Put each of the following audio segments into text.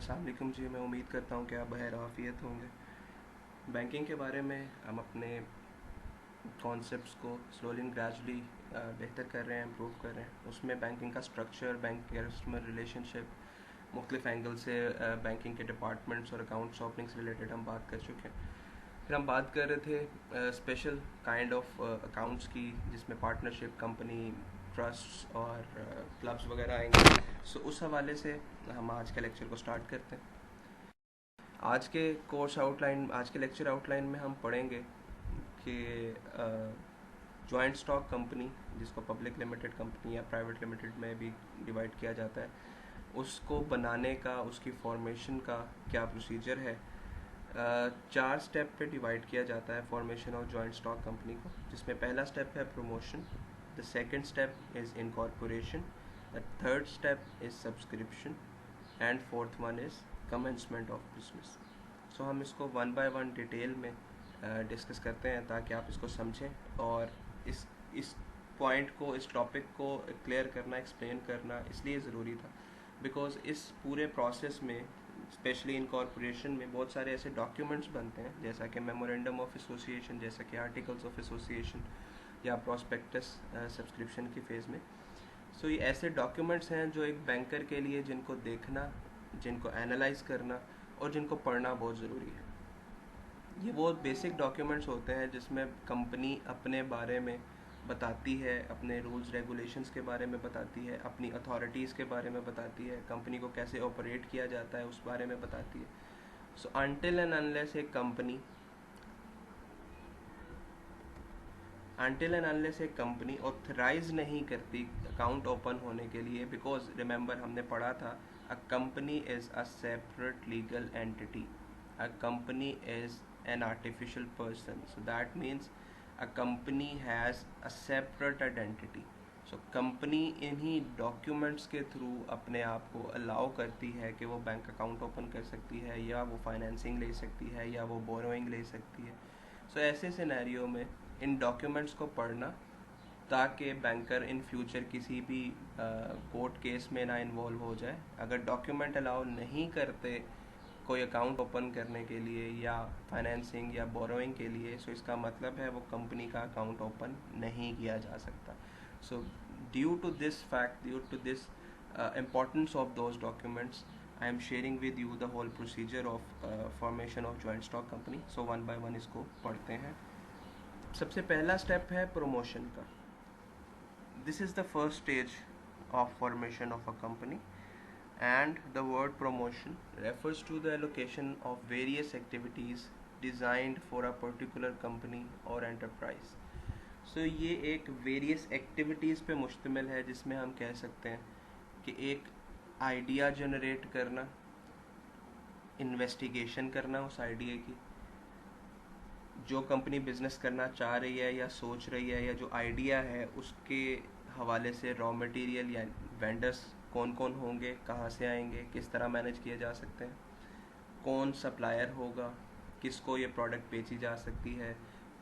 अस्सलाम वालेकुम जी। मैं उम्मीद करता हूँ कि आप बखैर आफियत होंगे। बैंकिंग के बारे में हम अपने कॉन्सेप्ट्स को स्लोली एंड ग्रेजुअली बेहतर कर रहे हैं, इम्प्रूव कर रहे हैं। उसमें बैंकिंग का स्ट्रक्चर, बैंक कस्टमर रिलेशनशिप, मुख्तलिफ एंगल से बैंकिंग के डिपार्टमेंट्स और अकाउंट्स ओपनिंग से रिलेटेड हम बात कर चुके हैं। फिर हम बात कर रहे थे स्पेशल काइंड ऑफ अकाउंट्स की, जिसमें पार्टनरशिप, कंपनी, ट्रस्ट और क्लब्स वगैरह आएंगे। सो उस हवाले से हम आज के लेक्चर को स्टार्ट करते हैं। आज के लेक्चर आउटलाइन में हम पढ़ेंगे कि जॉइंट स्टॉक कंपनी, जिसको पब्लिक लिमिटेड कंपनी या प्राइवेट लिमिटेड में भी डिवाइड किया जाता है, उसको बनाने का, उसकी फॉर्मेशन का क्या प्रोसीजर है। 4 स्टेप पे डिवाइड किया जाता है formation of joint stock company को, जिसमें पहला स्टेप है promotion, the second step is incorporation, the third step is subscription and fourth one is commencement of business. So हम इसको वन बाय वन डिटेल में डिस्कस करते हैं ताकि आप इसको समझें। और इस पॉइंट को, इस टॉपिक को क्लियर करना, एक्सप्लेन करना इसलिए ज़रूरी था बिकॉज़ इस पूरे प्रोसेस में, स्पेशली इनकॉर्पोरेशन में, बहुत सारे ऐसे डॉक्यूमेंट्स बनते हैं, जैसा कि मेमोरेंडम ऑफ एसोसिएशन, जैसा कि आर्टिकल्स ऑफ एसोसिएशन या प्रोस्पेक्टस सब्सक्रिप्शन की फ़ेज़ में। सो ये ऐसे डॉक्यूमेंट्स हैं जो एक बैंकर के लिए, जिनको देखना, जिनको एनालाइज करना और जिनको पढ़ना बहुत ज़रूरी है। ये वो बेसिक डॉक्यूमेंट्स होते हैं जिसमें कंपनी अपने बारे में बताती है, अपने रूल्स रेगुलेशंस के बारे में बताती है, अपनी अथॉरिटीज़ के बारे में बताती है, कंपनी को कैसे ऑपरेट किया जाता है उस बारे में बताती है। सो अनटिल एंड अनलेस एक कंपनी ऑथराइज नहीं करती अकाउंट ओपन होने के लिए, बिकॉज रिमेंबर हमने पढ़ा था, a company is a separate legal entity, a company is an artificial person, so that means a company has a separate identity. So company इन्हीं डॉक्यूमेंट्स के थ्रू अपने आप को अलाउ करती है कि वो बैंक अकाउंट ओपन कर सकती है, या वो फाइनेंसिंग ले सकती है, या वो बोरोइंग ले सकती है। सो ऐसे सिनेरियो में इन डॉक्यूमेंट्स को पढ़ना, ताकि बैंकर इन फ्यूचर किसी भी कोर्ट केस में ना इन्वॉल्व हो जाए। अगर डॉक्यूमेंट अलाउ नहीं करते कोई अकाउंट ओपन करने के लिए या फाइनेंसिंग या बोरोइंग के लिए, सो इसका मतलब है वो कंपनी का अकाउंट ओपन नहीं किया जा सकता। So due to this fact, due to this importance of those documents, I am sharing with you the whole procedure of formation of joint stock company. So one by one इसको पढ़ते हैं। सबसे पहला step है promotion का। This is the first stage of formation of a company, and the word promotion refers to the allocation of various activities designed for a particular company or enterprise. So ये एक various activities पे मुश्तमिल है, जिसमें हम कह सकते हैं कि एक आइडिया जनरेट करना, इन्वेस्टिगेशन करना उस आइडिया की, जो कंपनी बिजनेस करना चाह रही है या सोच रही है, या जो आइडिया है उसके हवाले से रॉ मटेरियल या वेंडर्स कौन कौन होंगे, कहाँ से आएंगे, किस तरह मैनेज किए जा सकते हैं, कौन सप्लायर होगा, किसको ये प्रोडक्ट बेची जा सकती है,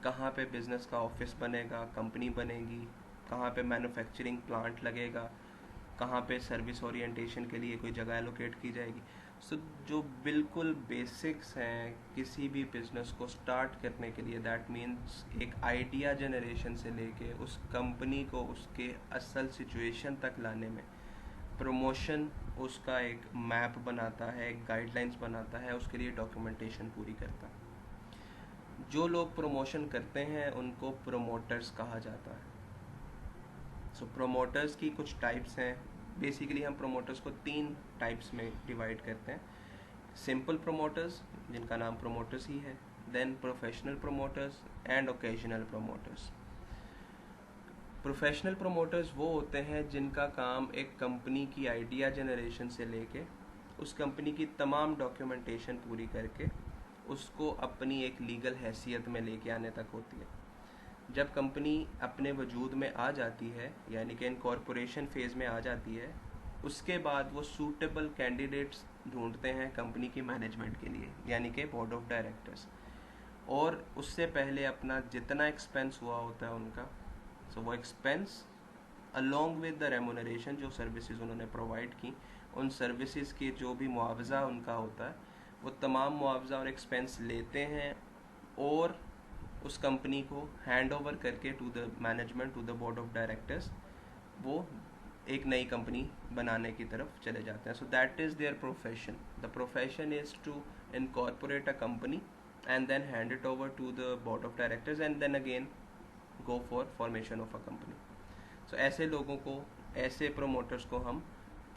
कहाँ पे बिज़नेस का ऑफिस बनेगा, कंपनी बनेगी, कहाँ पे मैन्युफैक्चरिंग प्लांट लगेगा, कहाँ पे सर्विस ओरिएंटेशन के लिए कोई जगह एलोकेट की जाएगी। सो जो बिल्कुल बेसिक्स हैं किसी भी बिज़नेस को स्टार्ट करने के लिए, दैट मीन्स एक आइडिया जनरेशन से लेके उस कंपनी को उसके असल सिचुएशन तक लाने में प्रमोशन उसका एक मैप बनाता है, एक गाइडलाइंस बनाता है, उसके लिए डॉक्यूमेंटेशन पूरी करता है। जो लोग प्रमोशन करते हैं उनको प्रोमोटर्स कहा जाता है। सो प्रोमोटर्स की कुछ टाइप्स हैं। बेसिकली हम प्रोमोटर्स को 3 टाइप्स में डिवाइड करते हैं। सिंपल प्रोमोटर्स, जिनका नाम प्रोमोटर्स ही है, then professional promoters and occasional promoters. Professional promoters वो होते हैं जिनका काम एक कंपनी की आइडिया जनरेशन से लेके उस कंपनी की तमाम डॉक्यूमेंटेशन पूरी करके उसको अपनी एक लीगल हैसियत में लेके आने तक होती है। जब कंपनी अपने वजूद में आ जाती है, यानी कि इनकॉर्पोरेशन फेज़ में आ जाती है, उसके बाद वो सूटेबल कैंडिडेट्स ढूंढते हैं कंपनी की मैनेजमेंट के लिए, यानी कि बोर्ड ऑफ डायरेक्टर्स। और उससे पहले अपना जितना एक्सपेंस हुआ होता है उनका, सो वो expense along with the remuneration, जो सर्विसेज उन्होंने प्रोवाइड की, उन सर्विसेज की जो भी मुआवजा उनका होता है, वो तमाम मुआवजा और एक्सपेंस लेते हैं और उस कंपनी को हैंड ओवर करके to the management, to the board of directors, वो एक नई कंपनी बनाने की तरफ चले जाते हैं. So that is their profession. The profession is to incorporate a company and then hand it over to the board of directors and then again go for formation of a company. So ऐसे लोगों को, ऐसे promoters को हम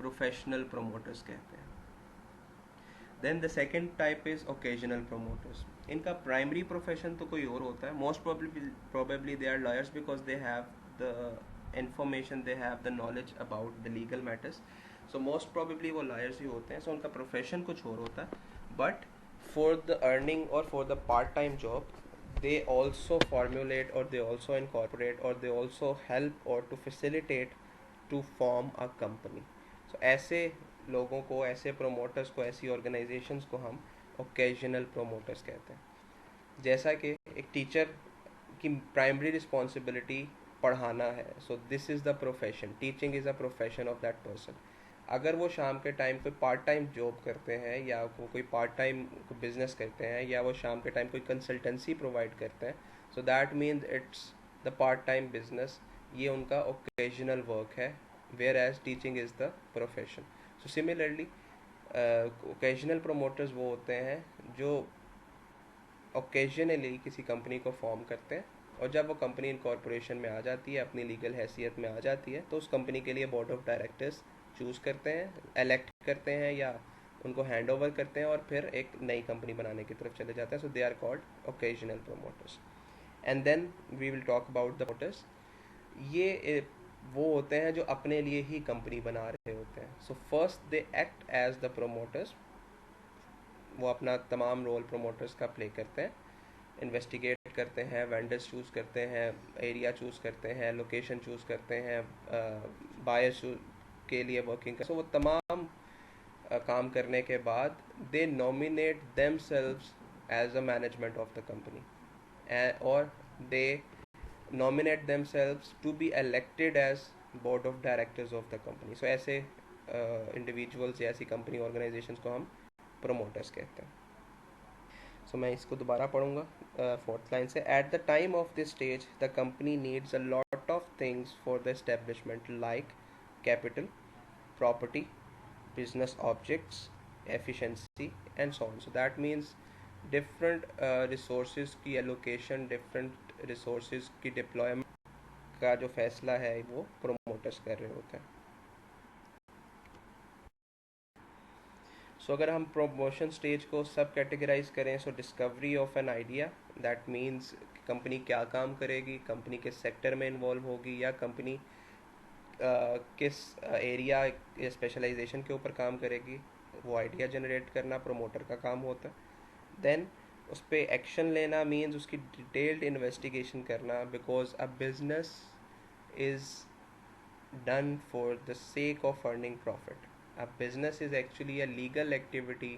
professional promoters कहते हैं. Then the second type is occasional promoters. इनका primary profession तो कोई और होता है. Most probably they are lawyers because they have the information, they have the knowledge about the legal matters. So most probably वो lawyers ही होते हैं. So उनका profession कुछ और होता है. But for the earning or for the part-time job, they also formulate or they also incorporate or they also help or to facilitate to form a company. So ऐसे लोगों को, ऐसे promoters को, ऐसी organizations को हम occasional promoters कहते हैं. जैसा कि एक टीचर की primary responsibility पढ़ाना है, so this is the profession. Teaching is a profession of that person. अगर वो शाम के टाइम कोई पार्ट टाइम जॉब करते हैं या वो कोई पार्ट टाइम बिजनेस करते हैं या वो शाम के टाइम कोई कंसल्टेंसी प्रोवाइड करते हैं, so that means it's the part time business. ये उनका ओकेजनल वर्क है, where as teaching is the profession. So similarly occasional promoters वो होते हैं जो ओकेजनली किसी कंपनी को फॉर्म करते हैं और जब वो कंपनी इनकॉर्पोरेशन में आ जाती है, अपनी लीगल हैसियत में आ जाती है, तो उस कंपनी के लिए बोर्ड ऑफ डायरेक्टर्स चूज़ करते हैं, एलेक्ट करते हैं या उनको हैंड ओवर करते हैं और फिर एक नई कंपनी बनाने की तरफ चले जाते हैं. So they are called occasional promoters. And then we will talk about the promoters. ये वो होते हैं जो अपने लिए ही कंपनी बना रहे होते हैं. So first they act as the promoters. वो अपना तमाम रोल प्रमोटर्स का प्ले करते हैं. इन्वेस्टिगेट करते हैं, वेंडर्स चूज़ करते हैं, एरिया चूज़ करते हैं, लोकेशन चूज़ करते हैं, बायर्स के लिए वर्किंग कर. सो वो तमाम काम करने के बाद they nominate themselves as a management of the company और they nominate themselves to be elected as board of directors of the company. So ऐसे इंडिविजुअल्स या ऐसी कंपनी ऑर्गेनाइजेशंस को हम प्रोमोटर्स कहते हैं. सो मैं इसको दोबारा पढ़ूंगा फोर्थ लाइन से. At the time of this stage the company needs a lot of things for the establishment like capital, property, business objects, efficiency and so on. So that means different resources की allocation, different resources की deployment का जो फैसला है वो promoters कर रहे होते हैं. सो अगर हम प्रमोशन स्टेज को सब कैटेगराइज करें, so discovery of an idea, that means company क्या काम करेगी, कंपनी किस सेक्टर में इन्वॉल्व होगी या कंपनी किस एरिया या स्पेशलाइजेशन के ऊपर काम करेगी, वो आइडिया जनरेट करना प्रोमोटर का काम होता है. देन उस पर एक्शन लेना मीन्स उसकी डिटेल्ड इन्वेस्टिगेशन करना, because a business is done for the sake of earning profit. A business is actually a legal activity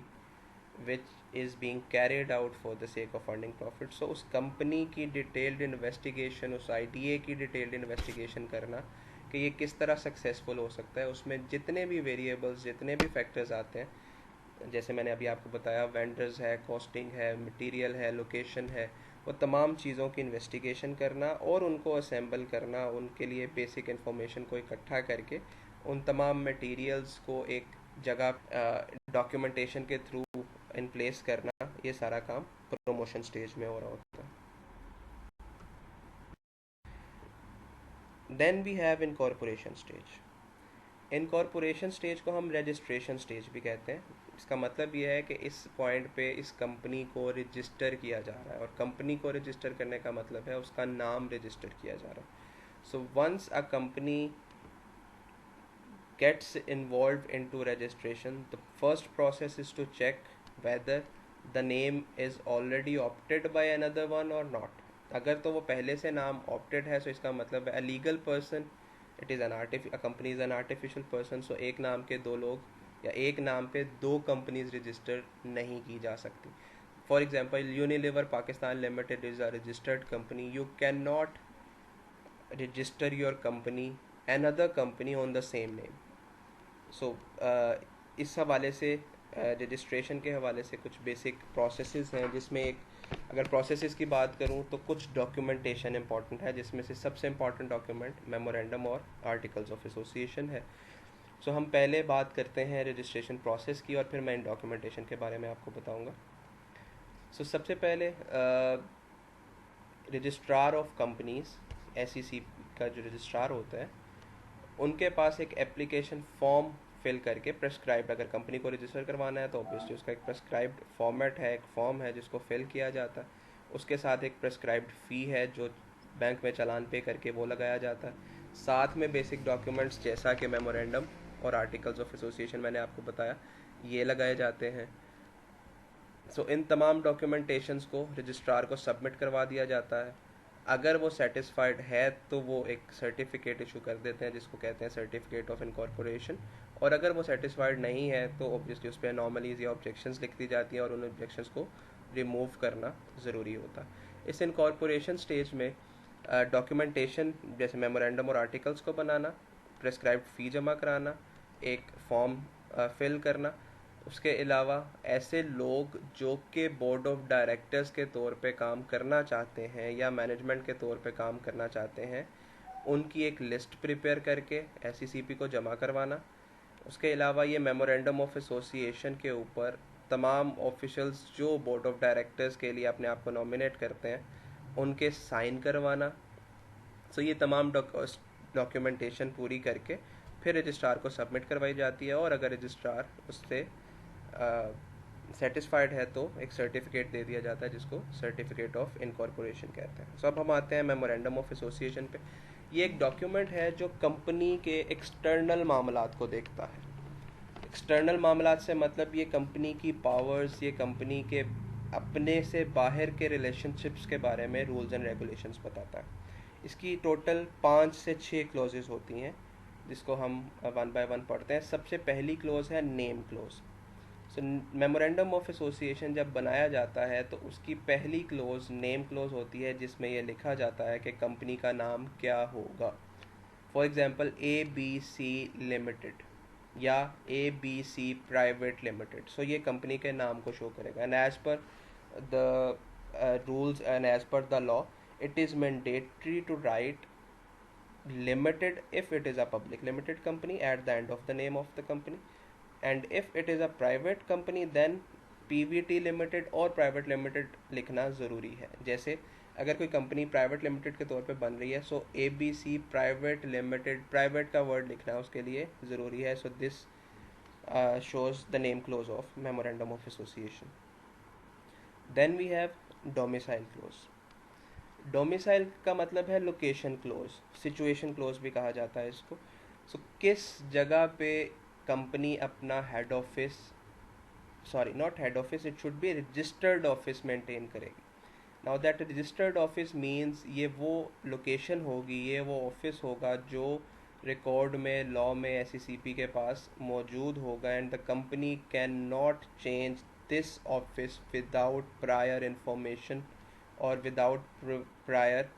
which is being carried out for the sake of earning profit. So उस company की detailed investigation, उस idea की detailed investigation करना कि ये किस तरह successful हो सकता है. उसमें जितने भी वेरिएबल्स, जितने भी फैक्टर्स आते हैं, जैसे मैंने अभी आपको बताया, वेंडर्स है, कॉस्टिंग है, मटेरियल है, लोकेशन है, वो तमाम चीज़ों की इन्वेस्टिगेशन करना और उनको असेंबल करना, उनके लिए बेसिक इन्फॉर्मेशन को इकट्ठा करके उन तमाम मटेरियल्स को एक जगह डॉक्यूमेंटेशन के थ्रू इन प्लेस करना, ये सारा काम प्रमोशन स्टेज में हो रहा होता है. Then we have incorporation stage. Incorporation stage को हम रजिस्ट्रेशन स्टेज भी कहते हैं. इसका मतलब ये है कि इस पॉइंट पे इस कंपनी को रजिस्टर किया जा रहा है, और कंपनी को रजिस्टर करने का मतलब है उसका नाम रजिस्टर किया जा रहा है. So once a company gets involved into registration, the first process is to check whether the name is already opted by another one or not. अगर तो वो पहले से नाम opted है, so इसका मतलब है a legal person, it is a company is an artificial person. so एक नाम के दो लोग या एक नाम पे दो कंपनीज रजिस्टर नहीं की जा सकती. For example, Unilever Pakistan limited is a registered company. You can not register your company another company on the same name. सो इस हवाले से रजिस्ट्रेशन के हवाले से कुछ बेसिक प्रोसेसेस हैं, जिसमें एक अगर प्रोसेसेस की बात करूं तो कुछ डॉक्यूमेंटेशन इंपॉर्टेंट है, जिसमें से सबसे इम्पॉर्टेंट डॉक्यूमेंट मेमोरेंडम और आर्टिकल्स ऑफ एसोसिएशन है. सो हम पहले बात करते हैं रजिस्ट्रेशन प्रोसेस की और फिर मैं इन डॉक्यूमेंटेशन के बारे में आपको बताऊंगा. सो सबसे पहले रजिस्ट्रार ऑफ कंपनीज, SEC का जो रजिस्ट्रार होता है, उनके पास एक एप्लीकेशन फॉर्म फिल करके प्रेस्क्राइब्ड, अगर कंपनी को रजिस्टर करवाना है तो ऑब्वियसली उसका एक प्रेस्क्राइब्ड फॉर्मेट है, एक फॉर्म है जिसको फिल किया जाता है. उसके साथ एक प्रेस्क्राइब्ड फ़ी है जो बैंक में चालान पे करके वो लगाया जाता है. साथ में बेसिक डॉक्यूमेंट्स जैसा कि मेमोरेंडम और आर्टिकल्स ऑफ एसोसिएशन मैंने आपको बताया, ये लगाए जाते हैं. सो इन तमाम डॉक्यूमेंटेशंस को रजिस्ट्रार को सबमिट करवा दिया जाता है. अगर वो सेटिस्फाइड है तो वो एक सर्टिफिकेट इशू कर देते हैं जिसको कहते हैं सर्टिफिकेट ऑफ इनकॉर्पोरेशन. और अगर वो सेटिस्फाइड नहीं है तो ऑब्वियसली उस पर अनॉमलीज या ऑब्जेक्शंस लिख दी जाती हैं और उन ऑब्जेक्शंस को रिमूव करना ज़रूरी होता है. इस इनकॉर्पोरेशन स्टेज में डॉक्यूमेंटेशन जैसे मेमोरेंडम और आर्टिकल्स को बनाना, प्रेस्क्राइब्ड फ़ी जमा कराना, एक फॉर्म फिल करना. उसके अलावा ऐसे लोग जो कि बोर्ड ऑफ डायरेक्टर्स के तौर पे काम करना चाहते हैं या मैनेजमेंट के तौर पे काम करना चाहते हैं, उनकी एक लिस्ट प्रिपेयर करके SECP को जमा करवाना. उसके अलावा ये मेमोरेंडम ऑफ एसोसिएशन के ऊपर तमाम ऑफिशियल्स जो बोर्ड ऑफ डायरेक्टर्स के लिए अपने आप को नॉमिनेट करते हैं, उनके साइन करवाना. सो ये तमाम डॉक्यूमेंटेशन पूरी करके फिर रजिस्ट्रार को सबमिट करवाई जाती है. और अगर रजिस्ट्रार उससे सेटिस्फाइड है तो एक सर्टिफिकेट दे दिया जाता है जिसको सर्टिफिकेट ऑफ इनकॉर्पोरेशन कहते हैं. सो अब हम आते हैं मेमोरेंडम ऑफ एसोसिएशन पे. ये एक डॉक्यूमेंट है जो कंपनी के एक्सटर्नल मामलात को देखता है. एक्सटर्नल मामलात से मतलब ये कंपनी की पावर्स, ये कंपनी के अपने से बाहर के रिलेशनशिप्स के बारे में रूल्स एंड रेगुलेशंस बताता है. इसकी टोटल 5 से 6 क्लोजेस होती हैं जिसको हम वन बाय वन पढ़ते हैं. सबसे पहली क्लोज है name close. So memorandum of association जब बनाया जाता है तो उसकी पहली क्लोज नेम क्लोज होती है जिसमें यह लिखा जाता है कि कंपनी का नाम क्या होगा. फॉर एग्जांपल ABC लिमिटेड या ABC प्राइवेट लिमिटेड. सो ये कंपनी के नाम को शो करेगा. And as per the rules and as per the law it is mandatory to write limited if it is a public limited company at the end of the name of the company, and if it is a private company then PVT limited और private limited लिखना ज़रूरी है. जैसे अगर कोई company private limited के तौर पे बन रही है सो ABC प्राइवेट लिमिटेड, प्राइवेट का वर्ड लिखना उसके लिए ज़रूरी है. So this shows the name clause of memorandum of association. Then we have domicile clause. Domicile का मतलब है लोकेशन क्लोज, सिचुएशन क्लोज भी कहा जाता है इसको. सो किस जगह पे कंपनी अपना head office, sorry not head office, it should be registered office maintain करेगी. Now that registered office means ये वो लोकेशन होगी, ये वो ऑफिस होगा जो रिकॉर्ड में, लॉ में SECP के पास मौजूद होगा. And the company can not change this office without prior information और without prior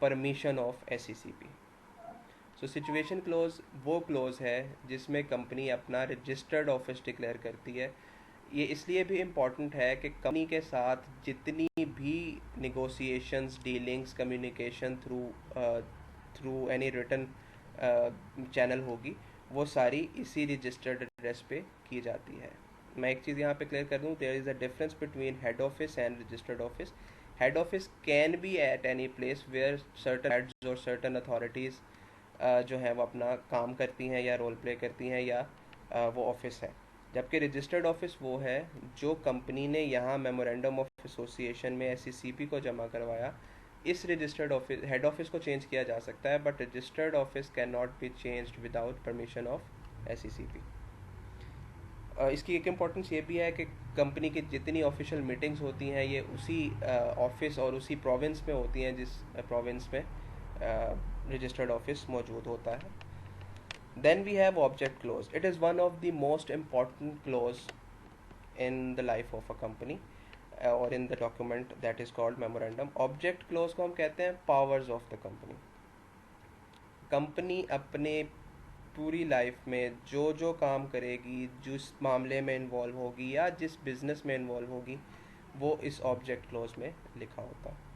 permission of SECP. So situation clause वो क्लोज है जिसमें कंपनी अपना रजिस्टर्ड ऑफिस डिक्लेयर करती है. ये इसलिए भी इम्पॉर्टेंट है कि कंपनी के साथ जितनी भी negotiations, dealings, communication through any written channel होगी, वो सारी इसी रजिस्टर्ड एड्रेस पे की जाती है. मैं एक चीज़ यहाँ पे क्लियर कर दूँ, there is a difference between head office and registered office. Head office can be at any place where certain heads और सर्टन अथॉरिटीज़ जो हैं वो अपना काम करती हैं या रोल प्ले करती हैं या वो ऑफिस है. जबकि रजिस्टर्ड ऑफिस वो है जो कंपनी ने यहाँ मेमोरेंडम ऑफ एसोसिएशन में SECP को जमा करवाया. इस रजिस्टर्ड ऑफिस, हेड ऑफिस को चेंज किया जा सकता है but registered office can not be changed without permission of SECP. इसकी एक इम्पॉर्टेंस ये भी है कि कंपनी की जितनी ऑफिशियल मीटिंग्स होती हैं ये उसी ऑफिस और उसी प्रोविंस में होती हैं जिस प्रोविंस में रजिस्टर्ड ऑफिस मौजूद होता है. Then we have object clause. It is one of the most important clause in the life of a company और in the document that is called memorandum. Object clause को हम कहते हैं powers of the company. Company अपने पूरी life में जो जो काम करेगी, जिस मामले में इन्वॉल्व होगी या जिस बिजनेस में इन्वॉल्व होगी, वो इस ऑब्जेक्ट क्लोज में लिखा होता है।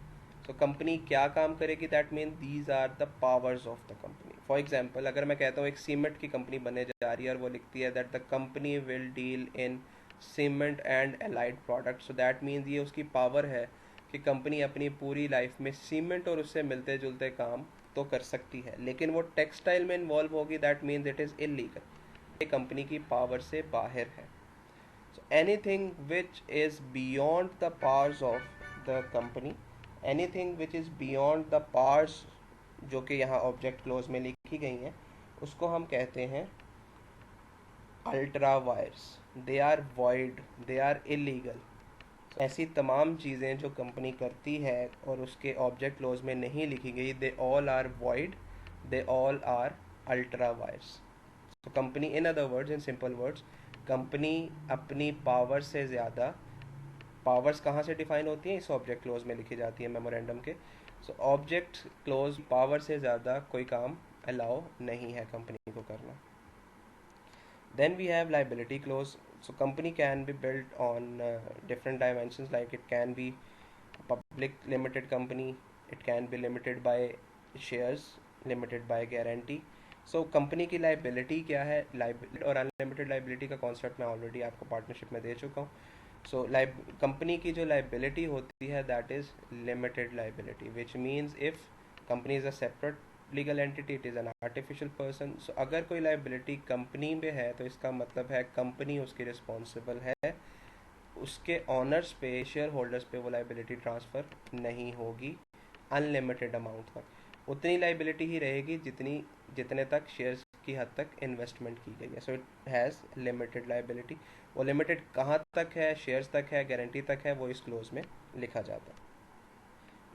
सो कंपनी क्या काम करेगी, that mean these are the powers of the company. For example, अगर मैं कहता हूँ एक सीमेंट की कंपनी बनने जा रही है और वो लिखती है that the company will deal in cement and allied product, so that means ये उसकी पावर है कि कंपनी अपनी पूरी लाइफ में सीमेंट और उससे मिलते जुलते काम तो कर सकती है, लेकिन वो टेक्सटाइल में इन्वॉल्व होगी, that means it is illegal, ये कंपनी की पावर से बाहर है। So anything which is beyond the powers of the company, anything which is beyond the powers जो कि यहाँ ऑब्जेक्ट क्लोज में लिखी गई हैं, उसको हम कहते हैं ultra vires. They are void, they are illegal. ऐसी तमाम चीज़ें जो कंपनी करती है और उसके ऑब्जेक्ट क्लोज में नहीं लिखी गई, they all are void, they all are ultra vires. तो company, in other words, in simple words, company अपनी पावर से ज़्यादा, पावर्स कहाँ से डिफाइन होती हैं, इस ऑब्जेक्ट क्लोज में लिखी जाती है मेमोरेंडम के। सो ऑब्जेक्ट क्लोज पावर से ज़्यादा कोई काम अलाउ नहीं है कंपनी को करना। Then we have liability clause. So company can be built on different dimensions, like it can be a public limited company, it can be limited by shares, limited by guarantee. So company की liability क्या है, liability और unlimited liability का concept मैं already आपको partnership में दे चुका हूँ। सो कंपनी की जो लाइबिलिटी होती है that is limited liability, which means if company is a separate legal entity, it is an artificial person. सो अगर कोई लाइबिलिटी कंपनी में है तो इसका मतलब है कंपनी उसकी रिस्पॉन्सिबल है, उसके ऑनर्स पे, शेयर होल्डर्स पे वो लाइबिलिटी ट्रांसफ़र नहीं होगी अनलिमिटेड अमाउंट तक। उतनी लाइबिलिटी ही रहेगी जितने तक शेयर्स की हद तक इन्वेस्टमेंट की गई है। So it has limited liability. वो लिमिटेड कहाँ तक है, शेयर्स तक है, गारंटी तक है, वो इस क्लोज में लिखा जाता है।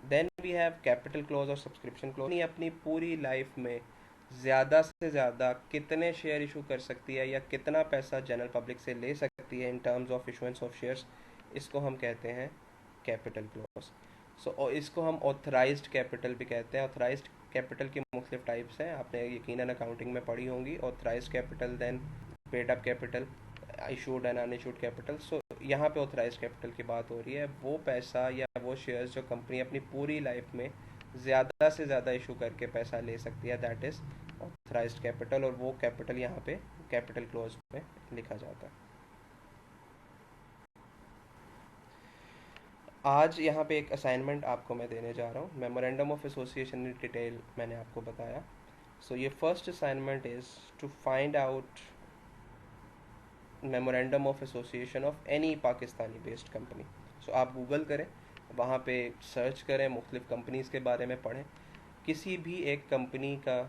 Then we have capital clause और सब्सक्रिप्शन क्लोज। अपनी पूरी लाइफ में ज़्यादा से ज़्यादा कितने शेयर इशू कर सकती है या कितना पैसा जनरल पब्लिक से ले सकती है in terms of issuance of shares, इसको हम कहते हैं कैपिटल क्लोज। सो इसको हम ऑथराइज्ड कैपिटल भी कहते हैं। ऑथराइज्ड कैपिटल की मुख्तलिफ टाइप्स हैं, आपने यकीनन अकाउंटिंग में पढ़ी होंगी। Authorized capital, then paid up capital, issued and unissued capital. So यहाँ पे ऑथराइज कैपिटल की बात हो रही है, वो पैसा या वो शेयर्स जो कंपनी अपनी पूरी लाइफ में ज़्यादा से ज़्यादा इशू करके पैसा ले सकती है, दैट इज़ ऑथराइज्ड कैपिटल, और वो कैपिटल यहाँ पे कैपिटल क्लोज में लिखा जाता है। आज यहाँ पे एक असाइनमेंट आपको मैं देने जा रहा हूँ। Memorandum of association in detail मैंने आपको बताया। सो ये first assignment is to find out memorandum of association of any Pakistani based company. So आप गूगल करें, वहाँ पे सर्च करें, मुख्तलिफ कंपनीज़ के बारे में पढ़ें, किसी भी एक कंपनी का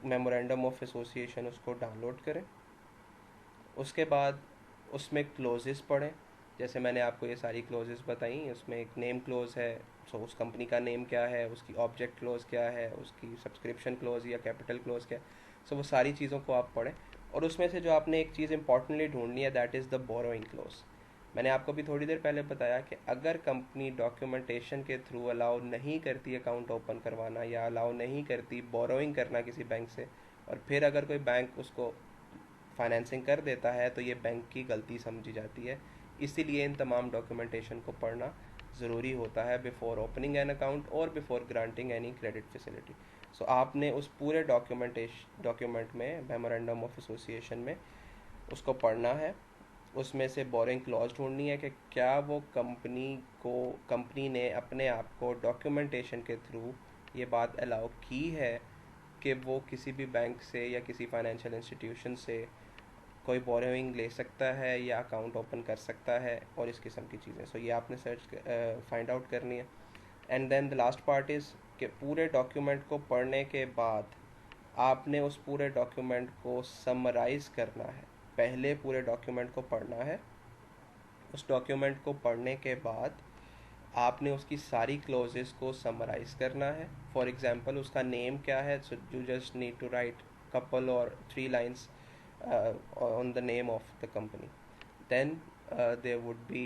मेमोरेंडम ऑफ एसोसिएशन उसको डाउनलोड करें। उसके बाद उसमें क्लोजेस पढ़ें, जैसे मैंने आपको ये सारी क्लोजेस बताई। उसमें एक नेम क्लोज है, सो उस कंपनी का नेम क्या है, उसकी ऑब्जेक्ट क्लोज क्या है, उसकी सब्सक्रिप्शन क्लोज या कैपिटल क्लोज क्या है। सो वो सारी चीज़ों को आप पढ़ें, और उसमें से जो आपने एक चीज़ इंपॉर्टेंटली ढूंढनी है, that is the borrowing close. मैंने आपको भी थोड़ी देर पहले बताया कि अगर कंपनी डॉक्यूमेंटेशन के थ्रू अलाउ नहीं करती अकाउंट ओपन करवाना या अलाउ नहीं करती बोरोइंग करना किसी बैंक से, और फिर अगर कोई बैंक उसको फाइनेंसिंग कर देता है, तो ये बैंक की गलती समझी जाती है। इसीलिए इन तमाम डॉक्यूमेंटेशन को पढ़ना ज़रूरी होता है बिफोर ओपनिंग एन अकाउंट और before granting any credit facility. So आपने उस पूरे डॉक्यूमेंट में, मेमोरेंडम ऑफ एसोसिएशन में, उसको पढ़ना है। उसमें से बोरिंग क्लॉज ढूंढनी है कि क्या वो कंपनी ने अपने आप को डॉक्यूमेंटेशन के थ्रू ये बात अलाउ की है कि वो किसी भी बैंक से या किसी फाइनेंशियल इंस्टीट्यूशन से कोई बोरोइंग ले सकता है या अकाउंट ओपन कर सकता है, और इस किस्म की चीज़ें। सो ये आपने फाइंड आउट करनी है। And then the last part is कि पूरे डॉक्यूमेंट को पढ़ने के बाद आपने उस पूरे डॉक्यूमेंट को समराइज़ करना है। पहले पूरे डॉक्यूमेंट को पढ़ना है, उस डॉक्यूमेंट को पढ़ने के बाद आपने उसकी सारी क्लोजेस को समराइज़ करना है। फॉर एग्जांपल, उसका नेम क्या है, so you just need to write couple or 3 lines on the name of the company. Then there would be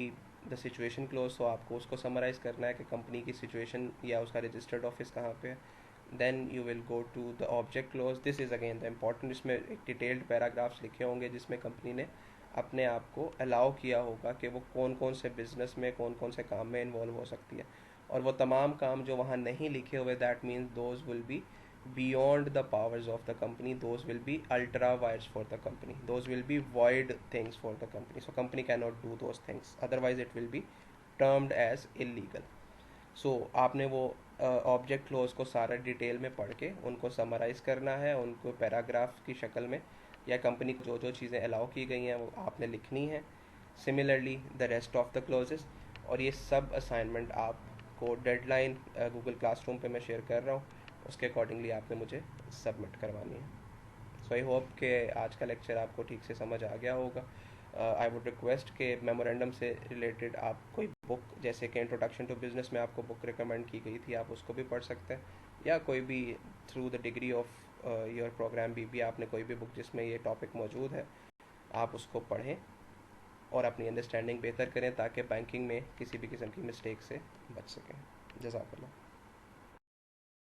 the situation clause, so आपको उसको समराइज़ करना है कि कंपनी की सिचुएशन या उसका रजिस्टर्ड ऑफिस कहाँ पे है, then you will go to the object clause. This is again the important. इसमें एक डिटेल्ड पैराग्राफ्स लिखे होंगे जिसमें कंपनी ने अपने आप को अलाउ किया होगा कि वो कौन कौन से बिजनेस में कौन कौन से काम में इन्वॉल्व हो सकती है. और वो तमाम काम जो वहाँ नहीं लिखे हुए, that means those will be beyond the powers of the company. Those will be ultra wires for the company. Those will be void things for the company. So company cannot do those things, otherwise it will be termed as illegal. So आपने वो object clause को सारा detail में पढ़ के उनको summarise करना है, उनको पैराग्राफ की शक्ल में, या कंपनी को जो जो चीज़ें अलाउ की गई हैं वो आपने लिखनी है. Similarly the rest of the clauses. और ये सब असाइनमेंट आपको डेडलाइन गूगल क्लासरूम पे मैं शेयर कर रहा हूँ, उसके अकॉर्डिंगली आपने मुझे सबमिट करवानी है. सो आई होप कि आज का लेक्चर आपको ठीक से समझ आ गया होगा. आई वुड रिक्वेस्ट के मेमोरेंडम से रिलेटेड आप कोई बुक, जैसे कि इंट्रोडक्शन टू बिजनेस में आपको बुक रिकमेंड की गई थी, आप उसको भी पढ़ सकते हैं, या कोई भी through the degree of your program बीबी आपने कोई भी बुक जिसमें ये टॉपिक मौजूद है आप उसको पढ़ें और अपनी अंडरस्टैंडिंग बेहतर करें ताकि बैंकिंग में किसी भी किस्म की मिस्टेक से बच सकें. जज़ाकल्लाह.